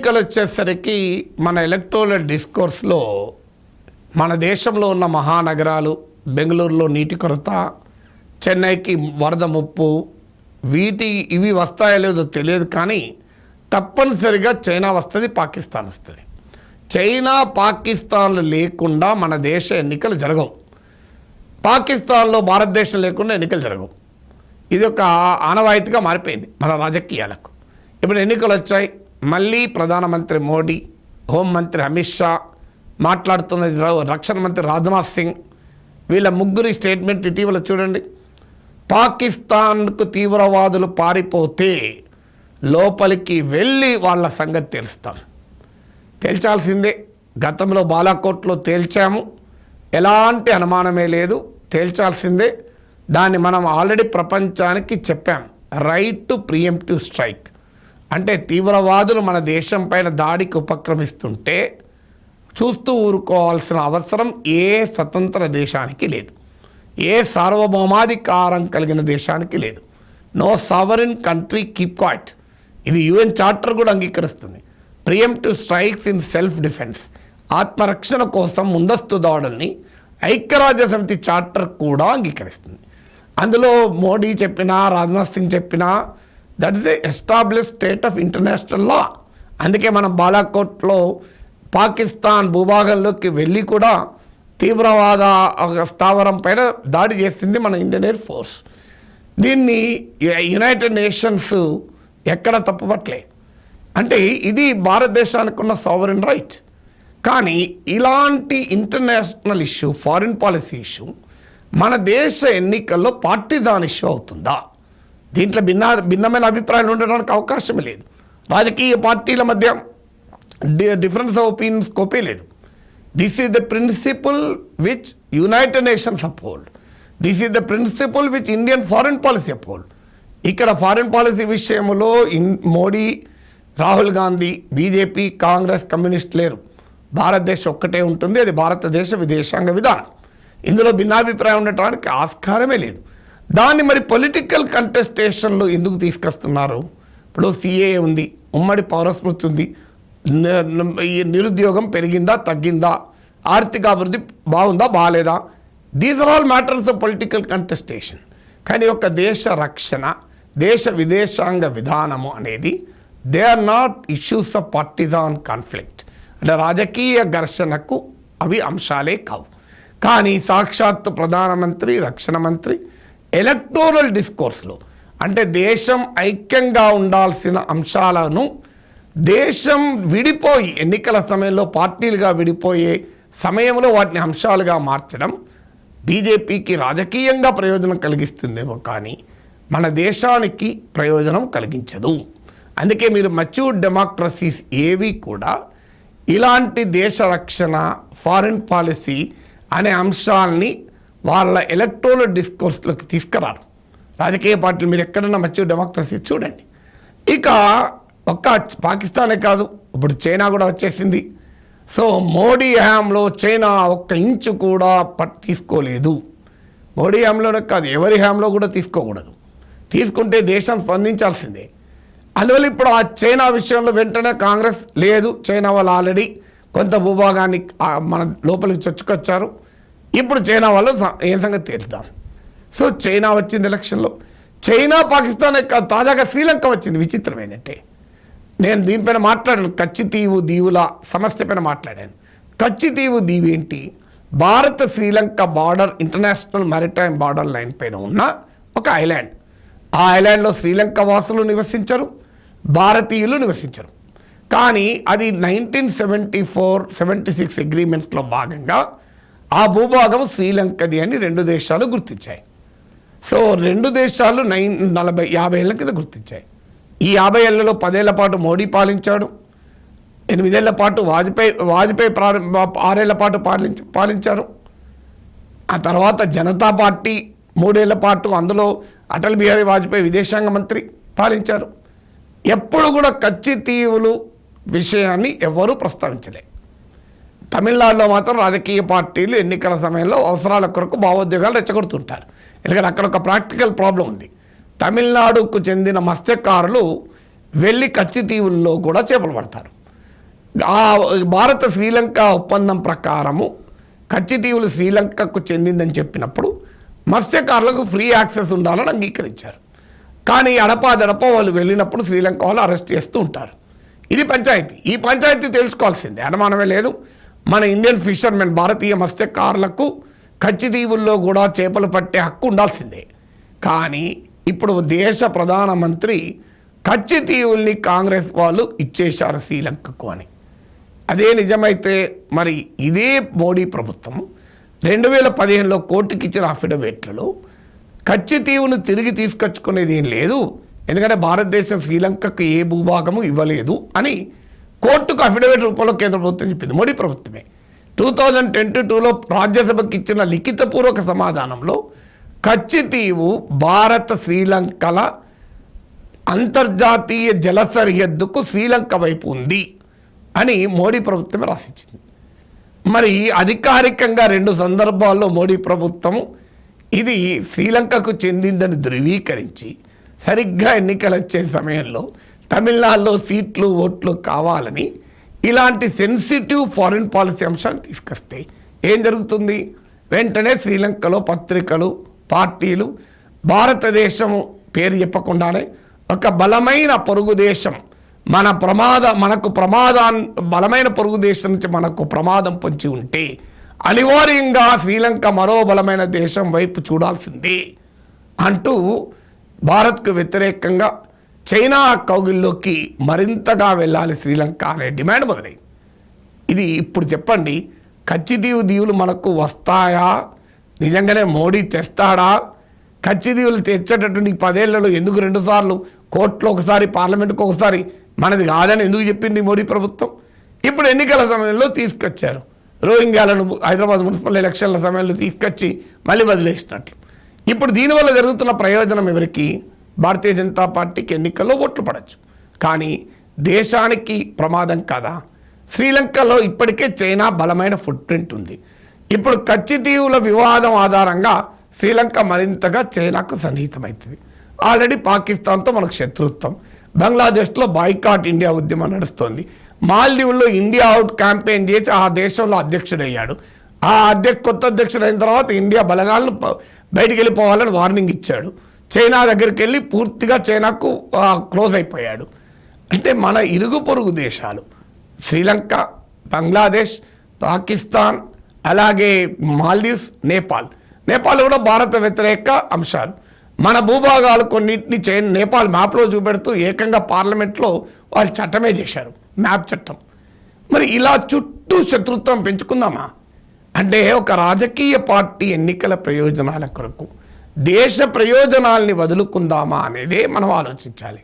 ఎన్నికలు వచ్చేసరికి మన ఎలక్టోరల్ డిస్కోర్స్లో మన దేశంలో ఉన్న మహానగరాలు, బెంగళూరులో నీటి కొరత, చెన్నైకి వరద ముప్పు, ఇవి వస్తాయో లేదో తెలియదు, కానీ తప్పనిసరిగా చైనా వస్తుంది, పాకిస్తాన్ వస్తుంది. చైనా పాకిస్తాన్లు లేకుండా మన దేశ ఎన్నికలు జరగవు. పాకిస్తాన్లో భారతదేశం లేకుండా ఎన్నికలు జరగవు. ఇది ఒక ఆనవాయితీగా మారిపోయింది మన రాజకీయాలకు. ఇప్పుడు ఎన్నికలు వచ్చాయి, మళ్ళీ ప్రధానమంత్రి మోడీ, హోంమంత్రి అమిత్ షా మాట్లాడుతున్నది, రక్షణ మంత్రి రాజ్నాథ్ సింగ్, వీళ్ళ ముగ్గురి స్టేట్మెంట్ ఇటీవల చూడండి. పాకిస్తాన్కు తీవ్రవాదులు పారిపోతే లోపలికి వెళ్ళి వాళ్ళ సంగతి తెలుస్తాం. తేల్చాల్సిందే. గతంలో బాలాకోట్లో తేల్చాము, ఎలాంటి అనుమానమే లేదు, తేల్చాల్సిందే. దాన్ని మనం ఆల్రెడీ ప్రపంచానికి చెప్పాం. రైట్ టు ప్రియంప్టివ్ స్ట్రైక్ అంటే తీవ్రవాదులు మన దేశం పైన దాడికి ఉపక్రమిస్తుంటే చూస్తూ ఊరుకోవాల్సిన అవసరం ఏ స్వతంత్ర దేశానికి లేదు, ఏ సార్వభౌమాధికారం కలిగిన దేశానికి లేదు. No sovereign country keep quiet. ఇది యుఎన్ చార్టర్ కూడా అంగీకరిస్తుంది. Preemptive strikes in self defence, ఆత్మరక్షణ కోసం ముందస్తు దాడుల్ని ఐక్యరాజ్య సమితి చార్టర్ కూడా అంగీకరిస్తుంది. అందులో మోడీ చెప్పినా, రాజ్నాథ్ సింగ్ చెప్పినా, that is the establish state of international law. అందుకే మనం బాలాకోట్లో పాకిస్తాన్ భూభాగంలోకి వెళ్ళి కూడా తీవ్రవాద స్థావరం పైన దాడి చేసింది మన ఇండియన్ ఎయిర్ ఫోర్స్. దీన్ని యునైటెడ్ నేషన్స్ ఎక్కడ తప్పుపట్టలే. అంటే ఇది భారతదేశానికి ఉన్న సావరిన్ రైట్. కానీ ఇలాంటి international issue, foreign policy issue మన దేశ ఎన్నికల్లో పార్టీదాన్ ఇష్యూ అవుతుందా? దీంట్లో భిన్నమైన అభిప్రాయాలు ఉండడానికి అవకాశమే లేదు. రాజకీయ పార్టీల మధ్య డిఫరెన్స్ ఆఫ్ ఒపీనియన్స్ స్కోపే లేదు. This is the principal which United nations uphold. This is the principal which Indian foreign policy uphold. ఇక్కడ ఫారిన్ పాలసీ విషయంలో మోడీ, రాహుల్ గాంధీ, బీజేపీ, కాంగ్రెస్, కమ్యూనిస్ట్ లేరు. భారతదేశం ఒక్కటే ఉంటుంది. అది భారతదేశ విదేశాంగ విధానం. ఇందులో భిన్నాభిప్రాయం ఉండటానికి ఆస్కారమే లేదు. దాన్ని మరి పొలిటికల్ కంటెస్టేషన్లో ఎందుకు తీసుకొస్తున్నారు? ఇప్పుడు సిఏఏ ఉంది, ఉమ్మడి పౌరస్మృతి ఉంది, నిరుద్యోగం పెరిగిందా తగ్గిందా, ఆర్థిక అభివృద్ధి బాగుందా బాగాలేదా, these are all matters of political contestation. కానీ ఒక దేశ రక్షణ, దేశ విదేశాంగ విధానము అనేది they are not issues of partisan conflict. అంటే రాజకీయ ఘర్షణకు అవి అంశాలే కావు. కానీ సాక్షాత్తు ప్రధానమంత్రి, రక్షణ మంత్రి ఎలక్టోరల్ డిస్కోర్స్లో, అంటే దేశం ఐక్యంగా ఉండాల్సిన అంశాలను దేశం విడిపోయి ఎన్నికల సమయంలో పార్టీలుగా విడిపోయే సమయంలో వాటిని అంశాలుగా మార్చడం బీజేపీకి రాజకీయంగా ప్రయోజనం కలిగిస్తుందేమో, కానీ మన దేశానికి ప్రయోజనం కలిగించదు. అందుకే మీరు మెచ్యూర్డ్ డెమోక్రసీస్ ఏవి కూడా ఇలాంటి దేశ రక్షణ, ఫారిన్ పాలసీ అనే అంశాలని వాళ్ళ ఎలక్టోరల్ డిస్కోర్స్లోకి తీసుకురారు. రాజకీయ పార్టీలు మీరు ఎక్కడన్నా మెచ్యూర్డ్ డెమోక్రసీ చూడండి. ఇక ఒక్క పాకిస్తానే కాదు, ఇప్పుడు చైనా కూడా వచ్చేసింది. సో మోడీ హయాంలో చైనా ఒక్క ఇంచు కూడా తీసుకోలేదు. మోడీ హయాంలోనే కాదు, ఎవరి హయాంలో కూడా తీసుకోకూడదు. తీసుకుంటే దేశం స్పందించాల్సిందే. అందువల్ల ఇప్పుడు ఆ చైనా విషయంలో వెంటనే కాంగ్రెస్ లేదు, చైనా వాళ్ళు ఆల్రెడీ కొంత భూభాగాన్ని మన లోపలికి చొచ్చుకొచ్చారు, ఇప్పుడు చైనా వాళ్ళు ఏం సంగతి తేలుద్దాం. సో చైనా వచ్చింది ఎలక్షన్లో. చైనా పాకిస్తాన్ తాజాగా శ్రీలంక వచ్చింది. విచిత్రం ఏంటంటే, నేను దీనిపైన మాట్లాడాను, కచ్చితీవు దీవుల సమస్య పైన మాట్లాడాను. కచ్చితీవు దీవి ఏంటి? భారత Sri Lanka border, international maritime border line పైన ఉన్న ఒక ఐలాండ్. ఆ ఐలాండ్లో శ్రీలంక వాసులు నివసించరు, భారతీయులు నివసించరు. కానీ అది 1974-76 అగ్రిమెంట్స్లో భాగంగా ఆ భూభాగం శ్రీలంకది అని రెండు దేశాలు గుర్తించాయి. సో రెండు దేశాలు 50 ఏళ్ళ కింద గుర్తించాయి. ఈ 50 ఏళ్లలో 10 ఏళ్ల పాటు మోడీ పాలించాడు, 8 ఏళ్ల పాటు వాజ్పేయి 6 ఏళ్ల పాటు పాలించారు. ఆ తర్వాత జనతా పార్టీ 3 ఏళ్ల పాటు, అందులో అటల్ బిహారీ వాజ్పేయి విదేశాంగ మంత్రి పాలించారు. ఎప్పుడు కూడా కచ్చితీవులు విషయాన్ని ఎవరూ ప్రస్తావించలేదు. తమిళనాడులో మాత్రం రాజకీయ పార్టీలు ఎన్నికల సమయంలో అవసరాల కొరకు భావోద్వేగాలు రెచ్చగొడుతుంటారు. ఎందుకంటే అక్కడ ఒక ప్రాక్టికల్ ప్రాబ్లం ఉంది. తమిళనాడుకు చెందిన మత్స్యకారులు వెళ్ళి కచ్చితీవుల్లో కూడా చేపలు పడతారు. ఆ భారత శ్రీలంక ఒప్పందం ప్రకారము కచ్చితీవులు శ్రీలంకకు చెందిందని చెప్పినప్పుడు మత్స్యకారులకు ఫ్రీ యాక్సెస్ ఉండాలని అంగీకరించారు. కానీ అడపాదడప వాళ్ళు వెళ్ళినప్పుడు శ్రీలంక వాళ్ళు అరెస్ట్ చేస్తూ ఉంటారు. ఇది పంచాయతీ. ఈ పంచాయతీ తెలుసుకోవాల్సిందే, అనుమానమే లేదు. మన ఇండియన్ ఫిషర్మెన్, భారతీయ మత్స్యకారులకు కచ్చితీవుల్లో కూడా చేపలు పట్టే హక్కు ఉండాల్సిందే. కానీ ఇప్పుడు దేశ ప్రధానమంత్రి కచ్చితీవుల్ని కాంగ్రెస్ వాళ్ళు ఇచ్చేశారు శ్రీలంకకు అని. అదే నిజమైతే మరి ఇదే మోడీ ప్రభుత్వం 2015లో కోర్టుకి ఇచ్చిన అఫిడవిట్లలో కచ్చితీవును తిరిగి తీసుకొచ్చుకునేది ఏం లేదు, ఎందుకంటే భారతదేశం శ్రీలంకకు ఏ భూభాగము ఇవ్వలేదు అని కోర్టుకు అఫిడవిట్ రూపంలో కేంద్ర ప్రభుత్వం చెప్పింది. మోడీ ప్రభుత్వమే 2022లో రాజ్యసభకు ఇచ్చిన లిఖితపూర్వక సమాధానంలో కచ్చితీవు భారత శ్రీలంకల అంతర్జాతీయ జల సరిహద్దుకు శ్రీలంక వైపు ఉంది అని మోడీ ప్రభుత్వమే రాసిచ్చింది. మరి అధికారికంగా 2 సందర్భాల్లో మోడీ ప్రభుత్వం ఇది శ్రీలంకకు చెందిందని ధృవీకరించి సరిగ్గా ఎన్నికలు వచ్చే సమయంలో తమిళనాడులో సీట్లు ఓట్లు కావాలని ఇలాంటి సెన్సిటివ్ ఫారిన్ పాలసీ అంశాన్ని తీసుకొస్తే ఏం జరుగుతుంది? వెంటనే శ్రీలంకలో పత్రికలు, పార్టీలు భారతదేశం పేరు చెప్పకుండానే ఒక బలమైన పొరుగు దేశం మనకు బలమైన పొరుగు దేశం నుంచి మనకు ప్రమాదం పొంచి ఉంటే అనివార్యంగా శ్రీలంక మరో బలమైన దేశం వైపు చూడాల్సిందే అంటూ భారత్కు వ్యతిరేకంగా చైనా కౌగిల్లోకి మరింతగా వెళ్ళాలి శ్రీలంక అనే డిమాండ్ మొదలైంది. ఇది ఇప్పుడు చెప్పండి, కచ్చితీవులు మనకు వస్తాయా? నిజంగానే మోడీ తెస్తాడా? కచ్చితీవులు తెచ్చేటటువంటి 10 ఏళ్లలో ఎందుకు 2 సార్లు కోర్టులో ఒకసారి, పార్లమెంటుకు ఒకసారి మనది కాదని ఎందుకు చెప్పింది మోడీ ప్రభుత్వం? ఇప్పుడు ఎన్నికల సమయంలో తీసుకొచ్చారు. రోహింగ్యాలను హైదరాబాద్ మున్సిపల్ ఎలక్షన్ల సమయంలో తీసుకొచ్చి మళ్ళీ వదిలేసినట్లు. ఇప్పుడు దీనివల్ల జరుగుతున్న ప్రయోజనం ఎవరికి? భారతీయ జనతా పార్టీకి ఎన్నికల్లో ఓట్లు పడవచ్చు, కానీ దేశానికి ప్రమాదం కదా. శ్రీలంకలో ఇప్పటికే చైనా బలమైన ఫుట్ ప్రింట్ ఉంది. ఇప్పుడు కచ్చితీవుల వివాదం ఆధారంగా శ్రీలంక మరింతగా చైనాకు సన్నిహితమవుతుంది. ఆల్రెడీ పాకిస్తాన్తో మనకు శత్రుత్వం. బంగ్లాదేశ్లో బాయ్కాట్ ఇండియా ఉద్యమం నడుస్తోంది. మాల్దీవుల్లో ఇండియా అవుట్ క్యాంపెయిన్ చేసి ఆ దేశంలో అధ్యక్షుడయ్యాడు. ఆ కొత్త అధ్యక్షుడు అయిన తర్వాత ఇండియా బలగాలను బయటికి వెళ్ళిపోవాలని వార్నింగ్ ఇచ్చాడు. చైనా దగ్గరికి వెళ్ళి పూర్తిగా చైనాకు క్లోజ్ అయిపోయాడు. అంటే మన ఇరుగు పొరుగు దేశాలు శ్రీలంక, బంగ్లాదేశ్, పాకిస్తాన్, అలాగే మాల్దీవ్స్, నేపాల్ కూడా భారత వ్యతిరేక అంశాలు. మన భూభాగాలు కొన్నింటిని నేపాల్ మ్యాప్లో చూపెడుతూ ఏకంగా పార్లమెంట్లో వాళ్ళు చట్టమే చేశారు, మ్యాప్ చట్టం. మరి ఇలా చుట్టూ శత్రుత్వం పెంచుకుందామా? అంటే ఒక రాజకీయ పార్టీ ఎన్నికల ప్రయోజనాల కొరకు దేశ ప్రయోజనాల్ని వదులుకుందామా అనేదే మనం ఆలోచించాలి.